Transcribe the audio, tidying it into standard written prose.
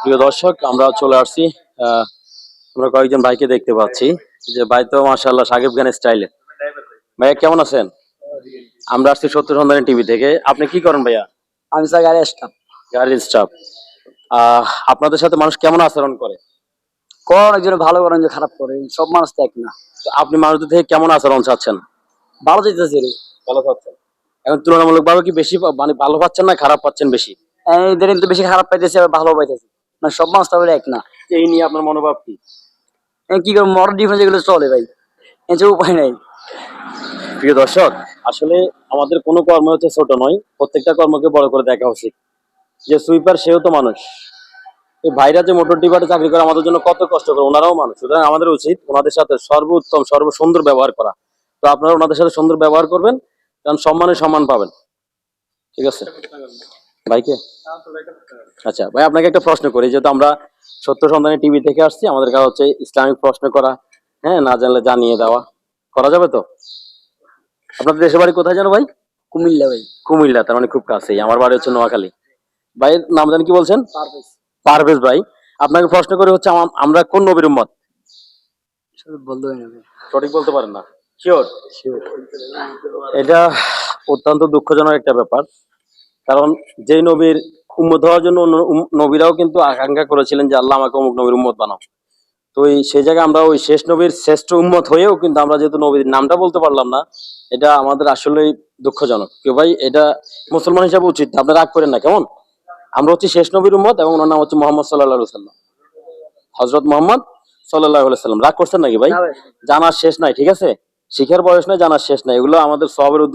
প্রিয় দর্শক, আমরা চলে আসছি। আহ, আমরা কয়েকজন ভাইকে দেখতে পাচ্ছি যে ভাই তো মাশাআল্লাহ সাকিব খানের স্টাইলে। ভাইয়া কেমন আছেন? আমরা আসছি সত্য সন্ধানী টিভি থেকে। আপনি কি করেন ভাইয়া? আমি স্যার গাড়ি আসতাম। গাড়ির স্টাফ। আপনাদের সাথে মানুষ কেমন আচরণ করে? কোন একজনে ভালো করেন যে খারাপ করে, সব মানুষ তো এক না। তো আপনি মানুষদের থেকে কেমন আচরণ চাচ্ছেন? ভালো যেতেছে রে। ভালো পাচ্ছেন? এখন তুলনামূলক ভাবে কি বেশি মানে ভালো পাচ্ছেন না খারাপ পাচ্ছেন বেশি? এদের তো বেশি খারাপ পাইতেছে, আবার ভালো পাইতেছে। মানে সব মানুষ তো এক না। এই নিয়ে আপনার মনোভাব কি? কি করে মর ডিফারেন্স এগুলো চলে ভাই, এর উপায় নাই। প্রিয় দর্শক, আসলে আমাদের কোনো কর্ম হচ্ছে ছোট নয়, প্রত্যেকটা কর্মকে বড় করে দেখা উচিত। যে সুইপার সেও তো মানুষ। এই ভাইরা যে মোটর ডিপার্টে চাকরি করে আমাদের জন্য কত কষ্ট করে, ওনারাও মানুষ। সুতরাং আমাদের উচিত ওনাদের সাথে সর্বোত্তম সর্বসুন্দর ব্যবহার করা। তো আপনারা ওনাদের সাথে সুন্দর ব্যবহার করবেন, কারণ সম্মানে সম্মান পাবেন। ঠিক আছে ভাইকে? আচ্ছা ভাই, আপনাকে একটা প্রশ্ন করি। যেহেতু আমরা সত্য সন্ধানী টিভি থেকে আসছি, আমাদের কাজ হচ্ছে ইসলামিক প্রশ্ন করা। হ্যাঁ, না জানলে জানিয়ে দেওয়া। করা যাবে তো? আপনাদের দেশের বাড়ি কোথায় জানো ভাই? কুমিল্লা ভাই। কুমিল্লা, তার মানে খুব কাছেই। আমার বাড়ি হচ্ছে নোয়াখালী। ভাইয়ের নাম জানি কি বলছেন? পারভেজ। পারভেজ ভাই, আপনাকে প্রশ্ন করে হচ্ছে আমরা কোন নবীর উম্মত? বলতে হয় না ভাই। সঠিক বলতে পারেন না? শিওর? Sure. এটা অত্যন্ত দুঃখজনক একটা ব্যাপার। কারণ যেই নবীর উম্মত হওয়ার জন্য অন্য নবীরাও কিন্তু আকাঙ্ক্ষা করেছিলেন যে আল্লাহ আমাকে অমুক নবীর উম্মত বানাও। তো সেই জায়গায় আমরা ওই শেষ নবীর শ্রেষ্ঠ উম্মত হয়েও কিন্তু আমরা যেহেতু নবীর নামটা বলতে পারলাম না, এটা আমাদের আসলেই দুঃখজনক। কেউ ভাই, এটা মুসলমান হিসাবে উচিত না। আপনি রাগ করেন না কেমন? আমরা হচ্ছে শেষ নবীর উম্মত এবং ওনার নাম হচ্ছে মোহাম্মদ সাল্লাল্লাহু আলাইহি সাল্লাম, হযরত মোহাম্মদ সাল্লাল্লাহু আলাইহি সাল্লাম। রাগ করছেন নাকি ভাই? না ভাই। জানার শেষ নাই, ঠিক আছে? শিখার বয়স নাই, জানার শেষ নাই। এগুলো আমাদের সবের উদ্দেশ্য।